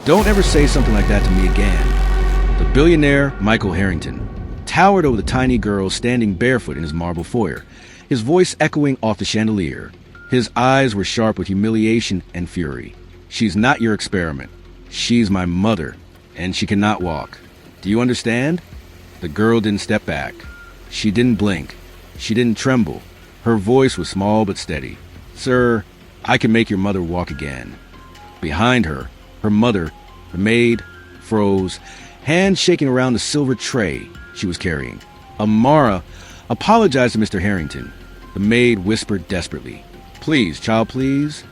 Don't ever say something like that to me again. The billionaire, Michael Harrington, towered over the tiny girl standing barefoot in his marble foyer, his voice echoing off the chandelier. His eyes were sharp with humiliation and fury. She's not your experiment. She's my mother, and she cannot walk. Do you understand? The girl didn't step back. She didn't blink. She didn't tremble. Her voice was small but steady. Sir, I can make your mother walk again. Behind her, her mother, the maid, froze, hands shaking around the silver tray she was carrying. Amara apologized to Mr. Harrington. The maid whispered desperately, "Please, child, please."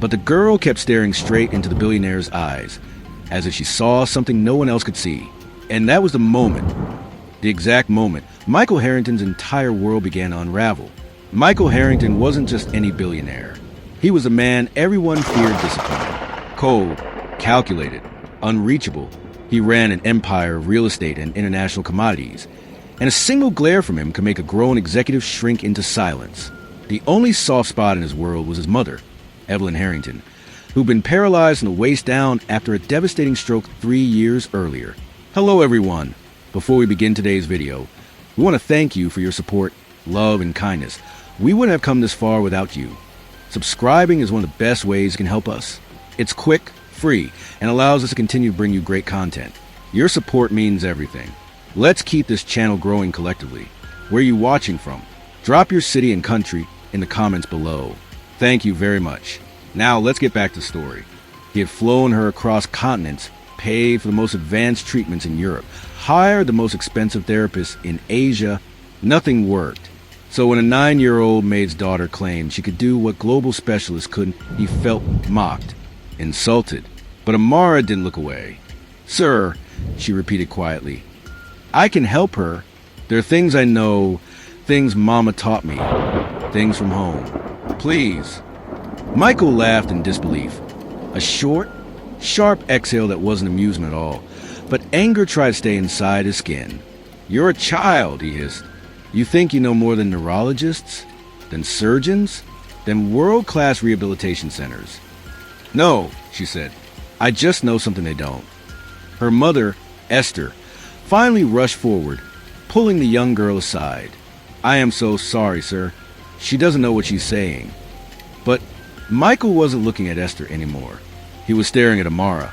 But the girl kept staring straight into the billionaire's eyes, as if she saw something no one else could see. And that was the moment, the exact moment, Michael Harrington's entire world began to unravel. Michael Harrington wasn't just any billionaire. He was a man everyone feared discipline. Cold, calculated, unreachable. He ran an empire of real estate and international commodities, and a single glare from him could make a grown executive shrink into silence. The only soft spot in his world was his mother, Evelyn Harrington, who'd been paralyzed from the waist down after a devastating stroke 3 years earlier. Hello, everyone. Before we begin today's video, we want to thank you for your support, love, and kindness. We wouldn't have come this far without you. Subscribing is one of the best ways you can help us. It's quick, free, and allows us to continue to bring you great content. Your support means everything. Let's keep this channel growing collectively. Where are you watching from? Drop your city and country in the comments below. Thank you very much. Now let's get back to the story. He had flown her across continents, paid for the most advanced treatments in Europe, hired the most expensive therapists in Asia. Nothing worked. So when a 9-year-old maid's daughter claimed she could do what global specialists couldn't, he felt mocked, insulted. But Amara didn't look away. "Sir," she repeated quietly, "I can help her. There are things I know, things Mama taught me, things from home. Please." Michael laughed in disbelief. A short, sharp exhale that wasn't amusement at all, but anger tried to stay inside his skin. "You're a child," he hissed. "You think you know more than neurologists, than surgeons, than world-class rehabilitation centers." "No," she said. "I just know something they don't." Her mother, Esther, finally rushed forward, pulling the young girl aside. "I am so sorry, sir. She doesn't know what she's saying." But Michael wasn't looking at Esther anymore. He was staring at Amara,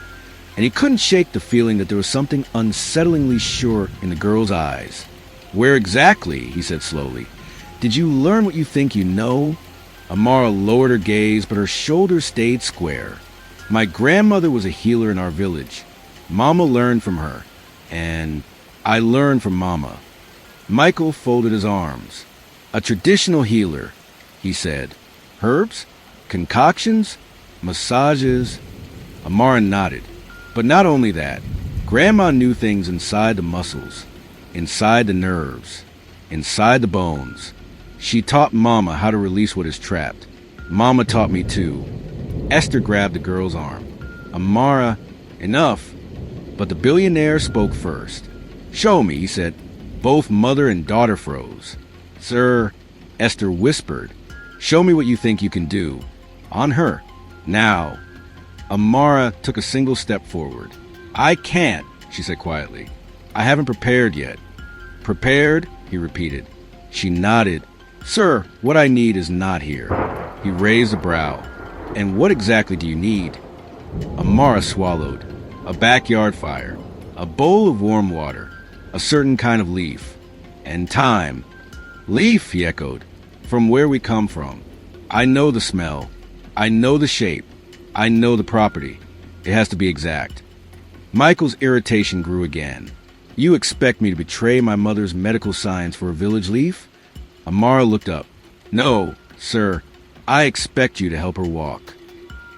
and he couldn't shake the feeling that there was something unsettlingly sure in the girl's eyes. "Where exactly," he said slowly, "did you learn what you think you know?" Amara lowered her gaze, but her shoulders stayed square. "My grandmother was a healer in our village. Mama learned from her, and I learned from Mama." Michael folded his arms. "A traditional healer," he said. "Herbs? Concoctions? Massages?" Amara nodded. "But not only that. Grandma knew things inside the muscles, inside the nerves, inside the bones. She taught Mama how to release what is trapped. Mama taught me too." Esther grabbed the girl's arm. "Amara, enough." But the billionaire spoke first. "Show me," he said. Both mother and daughter froze. "Sir," Esther whispered, "show me what you think you can do. On her. Now." Amara took a single step forward. "I can't," she said quietly. "I haven't prepared yet." "Prepared?" he repeated. She nodded. "Sir, what I need is not here." He raised a brow. "And what exactly do you need?" Amara swallowed. "A backyard fire, a bowl of warm water, a certain kind of leaf, and time." "Leaf," he echoed. "From where we come from. I know the smell. I know the shape. I know the property. It has to be exact." Michael's irritation grew again. "You expect me to betray my mother's medical science for a village leaf?" Amara looked up. "No, sir. I expect you to help her walk."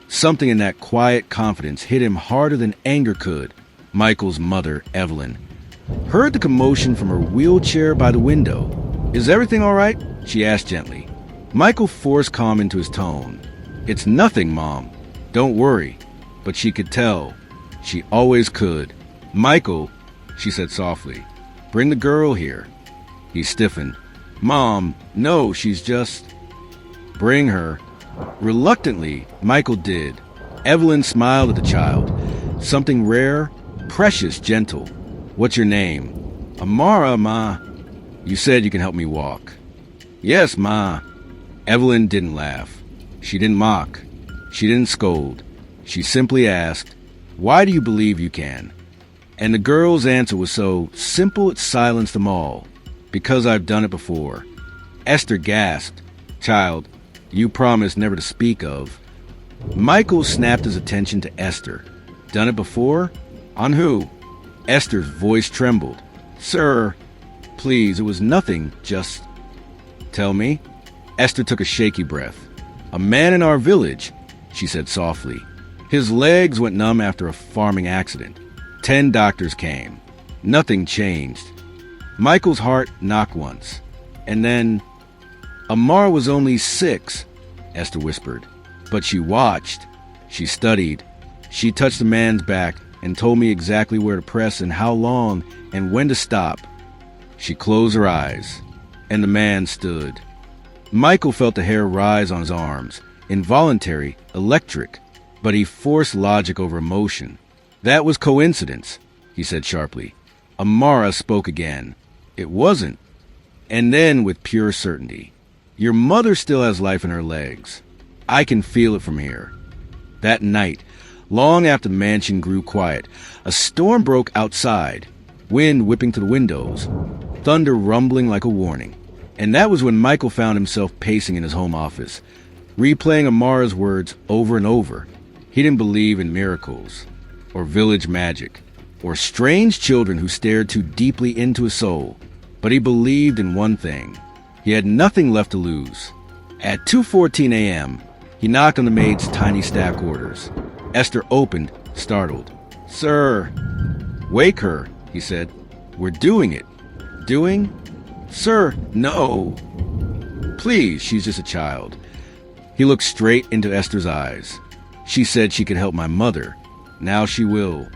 Something in that quiet confidence hit him harder than anger could. Michael's mother, Evelyn, heard the commotion from her wheelchair by the window. "Is everything all right?" she asked gently. Michael forced calm into his tone. "It's nothing, Mom. Don't worry." But she could tell. She always could. "Michael," she said softly, "bring the girl here." He stiffened. "Mom, no, she's just..." "Bring her." Reluctantly, Michael did. Evelyn smiled at the child. Something rare, precious, gentle. What's your name? Amara, Ma. You said you can help me walk. Yes, Ma. Evelyn didn't laugh. She didn't mock. She didn't scold. She simply asked, "Why do you believe you can?" And the girl's answer was so simple it silenced them all. "Because I've done it before." Esther gasped. "Child, you promised never to speak of." Michael snapped his attention to Esther. "Done it before? On who?" Esther's voice trembled. "Sir, please, it was nothing, just—" "Tell me." Esther took a shaky breath. "A man in our village," she said softly. "His legs went numb after a farming accident. 10 doctors came. Nothing changed." Michael's heart knocked once. And then, "Amara was only 6, Esther whispered. "But she watched. She studied. She touched the man's back and told me exactly where to press and how long and when to stop. She closed her eyes, and the man stood." Michael felt the hair rise on his arms, involuntary, electric, but he forced logic over emotion. "That was coincidence," he said sharply. Amara spoke again. "It wasn't." And then, with pure certainty, "Your mother still has life in her legs. I can feel it from here." That night, long after the mansion grew quiet, a storm broke outside, wind whipping through the windows, thunder rumbling like a warning. And that was when Michael found himself pacing in his home office, replaying Amara's words over and over. He didn't believe in miracles, or village magic, or strange children who stared too deeply into his soul. But he believed in one thing. He had nothing left to lose. At 2:14 a.m., he knocked on the maid's tiny staff quarters. Esther opened, startled. "Sir." "Wake her," he said. "We're doing it." "Doing?" "Sir, no." "Please, she's just a child." He looked straight into Esther's eyes. "She said she could help my mother. Now she will."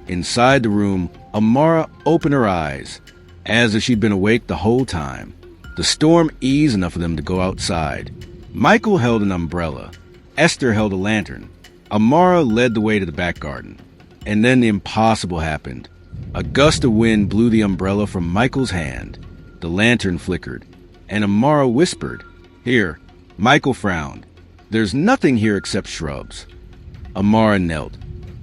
Inside the room, Amara opened her eyes, as if she'd been awake the whole time. The storm eased enough for them to go outside. Michael held an umbrella. Esther held a lantern. Amara led the way to the back garden. And then the impossible happened. A gust of wind blew the umbrella from Michael's hand. The lantern flickered, and Amara whispered, "Here." Michael frowned. "There's nothing here except shrubs." Amara knelt,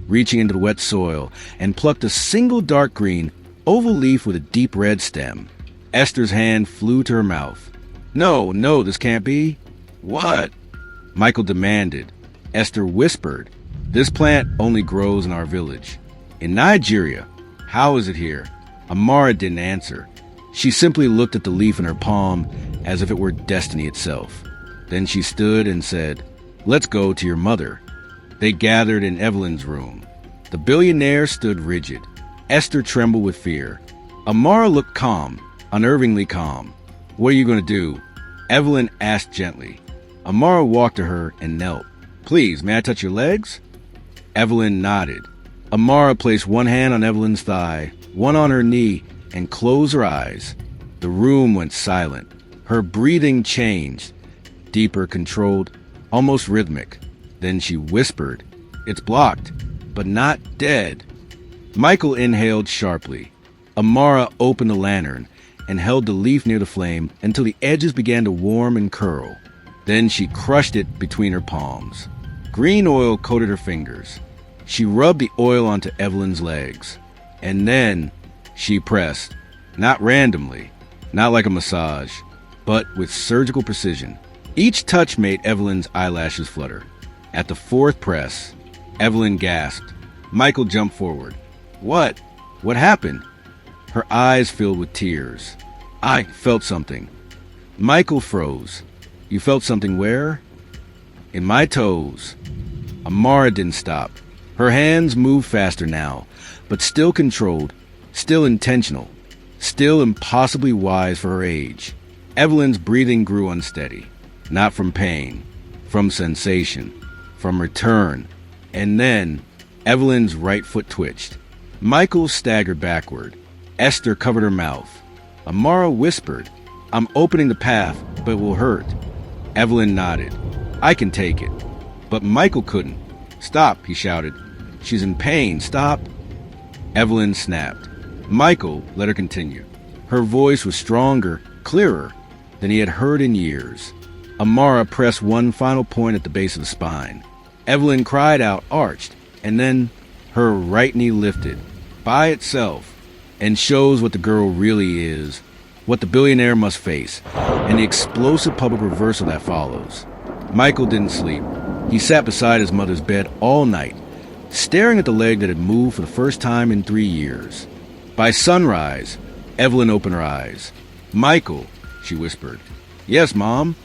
reaching into the wet soil, and plucked a single dark green, oval leaf with a deep red stem. Esther's hand flew to her mouth. No, this can't be." "What?" Michael demanded. Esther whispered, "This plant only grows in our village." "In Nigeria. How is it here?" Amara didn't answer. She simply looked at the leaf in her palm as if it were destiny itself. Then she stood and said, "Let's go to your mother." They gathered in Evelyn's room. The billionaire stood rigid. Esther trembled with fear. Amara looked calm, unnervingly calm. "What are you going to do?" Evelyn asked gently. Amara walked to her and knelt. "Please, may I touch your legs?" Evelyn nodded. Amara placed one hand on Evelyn's thigh, one on her knee, and closed her eyes. The room went silent. Her breathing changed, deeper, controlled, almost rhythmic. Then she whispered, "It's blocked, but not dead." Michael inhaled sharply. Amara opened the lantern and held the leaf near the flame until the edges began to warm and curl. Then she crushed it between her palms. Green oil coated her fingers. She rubbed the oil onto Evelyn's legs. And then she pressed, not randomly, not like a massage, but with surgical precision. Each touch made Evelyn's eyelashes flutter. At the 4th press, Evelyn gasped. Michael jumped forward. "What? What happened?" Her eyes filled with tears. "I felt something." Michael froze. "You felt something where?" "In my toes." Amara didn't stop. Her hands moved faster now, but still controlled, still intentional, still impossibly wise for her age. Evelyn's breathing grew unsteady, not from pain, from sensation, from return. And then Evelyn's right foot twitched. Michael staggered backward. Esther covered her mouth. Amara whispered, "I'm opening the path, but it will hurt." Evelyn nodded. "I can take it." But Michael couldn't. "Stop," he shouted. She's in pain. Stop. Evelyn snapped. Michael let her continue. Her voice was stronger, clearer than he had heard in years. Amara pressed one final point at the base of the spine. Evelyn cried out, arched, and then her right knee lifted by itself and shows what the girl really is, what the billionaire must face, and the explosive public reversal that follows. Michael didn't sleep. He sat beside his mother's bed all night, staring at the leg that had moved for the first time in 3 years. By sunrise, Evelyn opened her eyes. Michael, she whispered. Yes, Mom,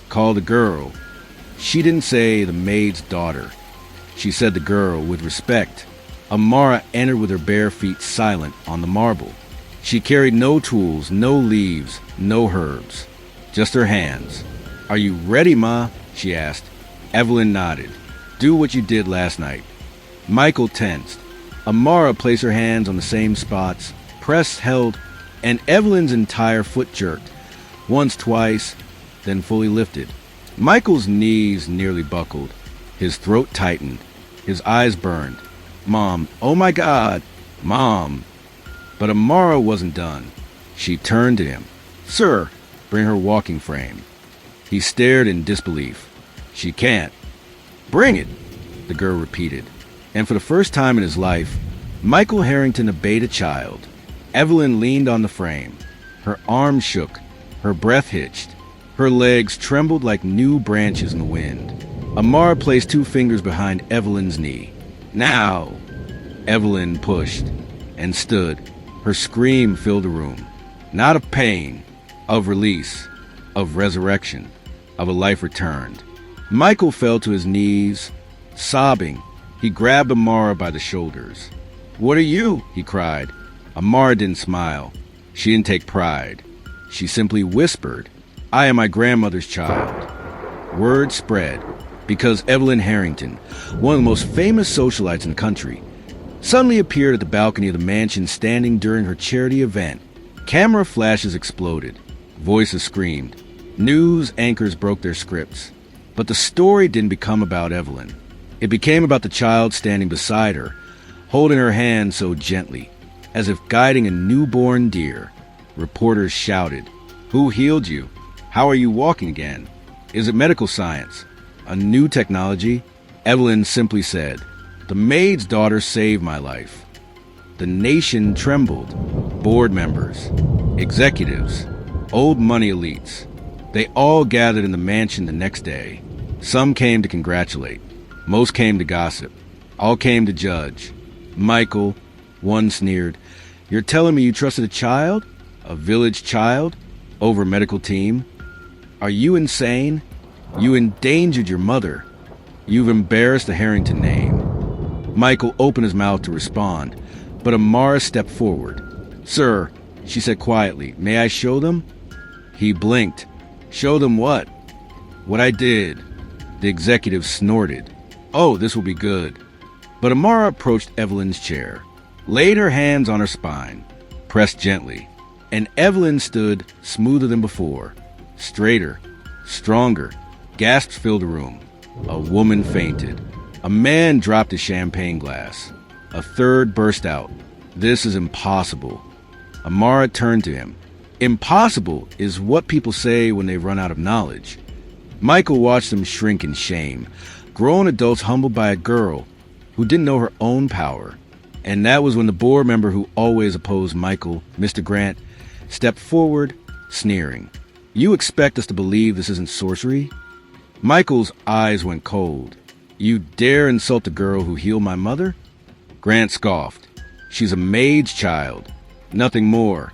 called the girl. She didn't say the maid's daughter. She said the girl with respect. Amara entered with her bare feet silent on the marble. She carried no tools, no leaves, no herbs, just her hands. Are you ready, Ma? She asked. Evelyn nodded. Do what you did last night. Michael tensed. Amara placed her hands on the same spots, pressed, held, and Evelyn's entire foot jerked. Once, twice, then fully lifted. Michael's knees nearly buckled. His throat tightened. His eyes burned. Mom, oh my God, Mom. But Amara wasn't done. She turned to him. Sir, bring her walking frame. He stared in disbelief. She can't. Bring it, the girl repeated. And for the first time in his life, Michael Harrington obeyed a child. Evelyn leaned on the frame. Her arms shook. Her breath hitched. Her legs trembled like new branches in the wind. Amara placed 2 fingers behind Evelyn's knee. Now! Evelyn pushed and stood. Her scream filled the room. Not of pain, of release, of resurrection, of a life returned. Michael fell to his knees, sobbing. He grabbed Amara by the shoulders. What are you? He cried. Amara didn't smile. She didn't take pride. She simply whispered, I am my grandmother's child. Word spread because Evelyn Harrington, one of the most famous socialites in the country, suddenly appeared at the balcony of the mansion standing during her charity event. Camera flashes exploded. Voices screamed. News anchors broke their scripts. But the story didn't become about Evelyn. It became about the child standing beside her, holding her hand so gently, as if guiding a newborn deer. Reporters shouted, Who healed you? How are you walking again? Is it medical science? A new technology? Evelyn simply said, The maid's daughter saved my life. The nation trembled. Board members, executives, old money elites. They all gathered in the mansion the next day. Some came to congratulate. Most came to gossip. All came to judge. Michael, one sneered, You're telling me you trusted a child? A village child? Over a medical team? Are you insane? You endangered your mother. You've embarrassed the Harrington name. Michael opened his mouth to respond, but Amara stepped forward. Sir, she said quietly, may I show them? He blinked. Show them what? What I did. The executive snorted. Oh, this will be good. But Amara approached Evelyn's chair, laid her hands on her spine, pressed gently, and Evelyn stood smoother than before, straighter, stronger. Gasps filled the room. A woman fainted. A man dropped his champagne glass. A third burst out. This is impossible. Amara turned to him. Impossible is what people say when they run out of knowledge. Michael watched them shrink in shame. Grown adults humbled by a girl who didn't know her own power. And that was when the board member who always opposed Michael, Mr. Grant, stepped forward, sneering. You expect us to believe this isn't sorcery? Michael's eyes went cold. You dare insult the girl who healed my mother? Grant scoffed. She's a maid's child. Nothing more.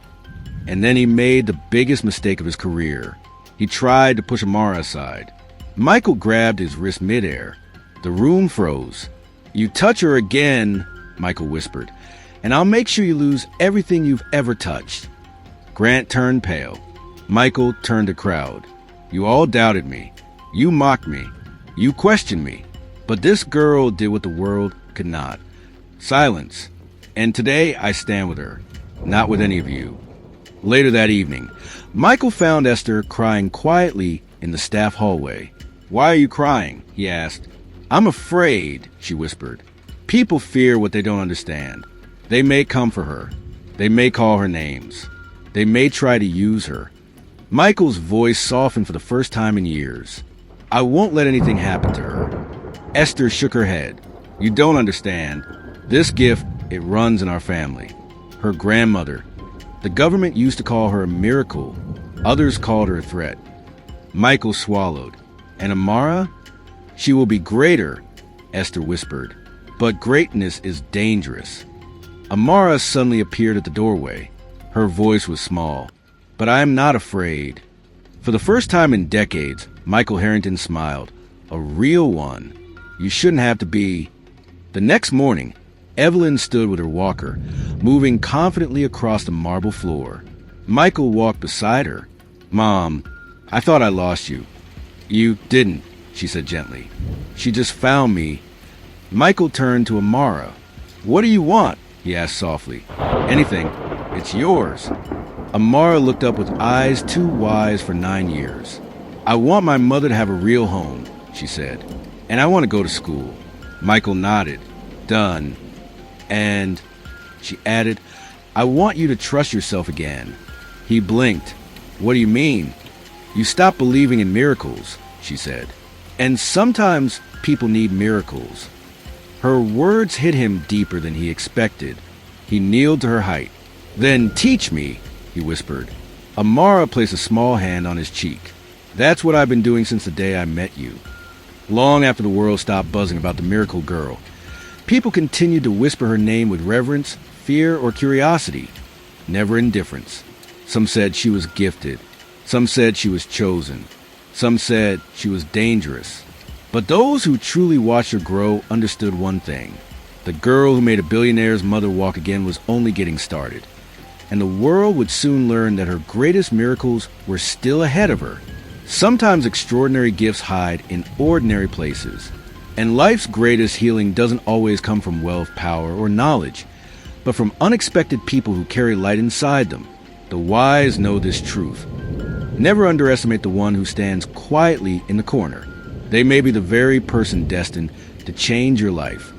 And then he made the biggest mistake of his career. He tried to push Amara aside. Michael grabbed his wrist midair. The room froze. You touch her again, Michael whispered, and I'll make sure you lose everything you've ever touched. Grant turned pale. Michael turned to crowd. You all doubted me. You mocked me. You questioned me. But this girl did what the world could not. Silence. And today I stand with her, not with any of you. Later that evening, Michael found Esther crying quietly in the staff hallway. Why are you crying? He asked. I'm afraid, she whispered. People fear what they don't understand. They may come for her. They may call her names. They may try to use her. Michael's voice softened for the first time in years. I won't let anything happen to her. Esther shook her head. You don't understand. This gift, it runs in our family. Her grandmother. The government used to call her a miracle. Others called her a threat. Michael swallowed. And Amara? She will be greater, Esther whispered. But greatness is dangerous. Amara suddenly appeared at the doorway. Her voice was small. But I am not afraid. For the first time in decades, Michael Harrington smiled. A real one. You shouldn't have to be. The next morning, Evelyn stood with her walker, moving confidently across the marble floor. Michael walked beside her. Mom, I thought I lost you. You didn't, she said gently. She just found me. Michael turned to Amara. What do you want? He asked softly. Anything. It's yours. Amara looked up with eyes too wise for 9 years. I want my mother to have a real home, she said. And I want to go to school. Michael nodded. Done. And, she added, I want you to trust yourself again. He blinked. What do you mean? You stopped believing in miracles, she said. And sometimes people need miracles. Her words hit him deeper than he expected. He kneeled to her height. Then teach me, he whispered. Amara placed a small hand on his cheek. That's what I've been doing since the day I met you. Long after the world stopped buzzing about the miracle girl, people continued to whisper her name with reverence, fear, or curiosity, never indifference. Some said she was gifted. Some said she was chosen. Some said she was dangerous. But those who truly watched her grow understood one thing. The girl who made a billionaire's mother walk again was only getting started. And the world would soon learn that her greatest miracles were still ahead of her. Sometimes extraordinary gifts hide in ordinary places. And life's greatest healing doesn't always come from wealth, power, or knowledge, but from unexpected people who carry light inside them. The wise know this truth. Never underestimate the one who stands quietly in the corner. They may be the very person destined to change your life.